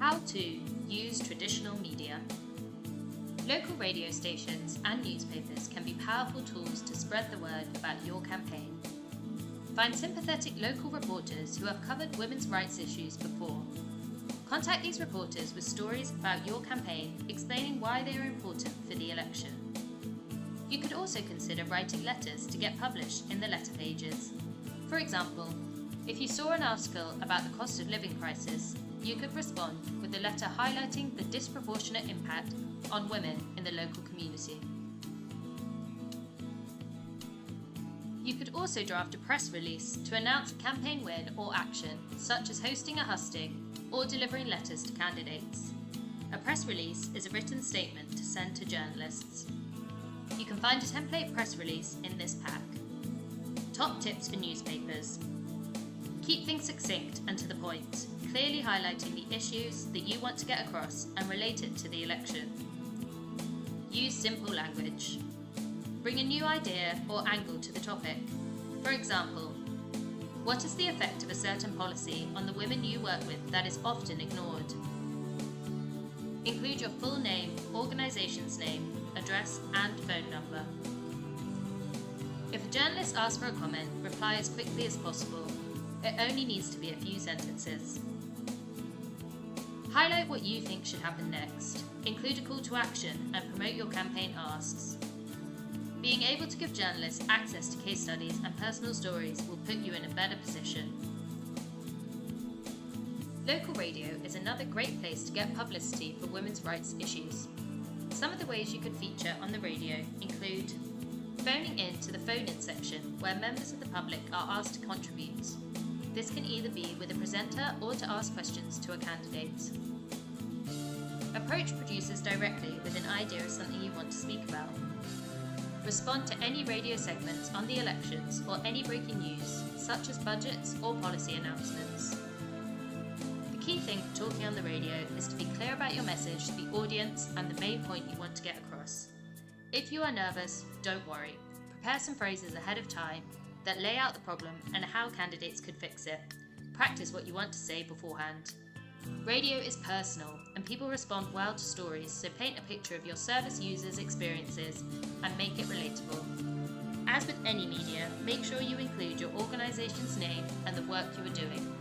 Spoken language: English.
How to use traditional media. Local radio stations and newspapers can be powerful tools to spread the word about your campaign. Find sympathetic local reporters who have covered women's rights issues before. Contact these reporters with stories about your campaign, explaining why they are important for the election. You could also consider writing letters to get published in the letter pages. For example, if you saw an article about the cost of living crisis, you could respond with a letter highlighting the disproportionate impact on women in the local community. You could also draft a press release to announce a campaign win or action, such as hosting a husting or delivering letters to candidates. A press release is a written statement to send to journalists. You can find a template press release in this pack. Top tips for newspapers. Keep things succinct and to the point, clearly highlighting the issues that you want to get across and relate it to the election. Use simple language. Bring a new idea or angle to the topic. For example, what is the effect of a certain policy on the women you work with that is often ignored? Include your full name, organisation's name, address and phone number. If a journalist asks for a comment, reply as quickly as possible. It only needs to be a few sentences. Highlight what you think should happen next. Include a call to action and promote your campaign asks. Being able to give journalists access to case studies and personal stories will put you in a better position. Local radio is another great place to get publicity for women's rights issues. Some of the ways you could feature on the radio include phoning in to the phone-in section where members of the public are asked to contribute. This can either be with a presenter or to ask questions to a candidate. Approach producers directly with an idea of something you want to speak about. Respond to any radio segments on the elections or any breaking news, such as budgets or policy announcements. The key thing for talking on the radio is to be clear about your message to the audience and the main point you want to get across. If you are nervous, don't worry. Prepare some phrases ahead of time that lay out the problem and how candidates could fix it. Practice what you want to say beforehand. Radio is personal and people respond well to stories, so paint a picture of your service users' experiences and make it relatable. As with any media, make sure you include your organisation's name and the work you are doing.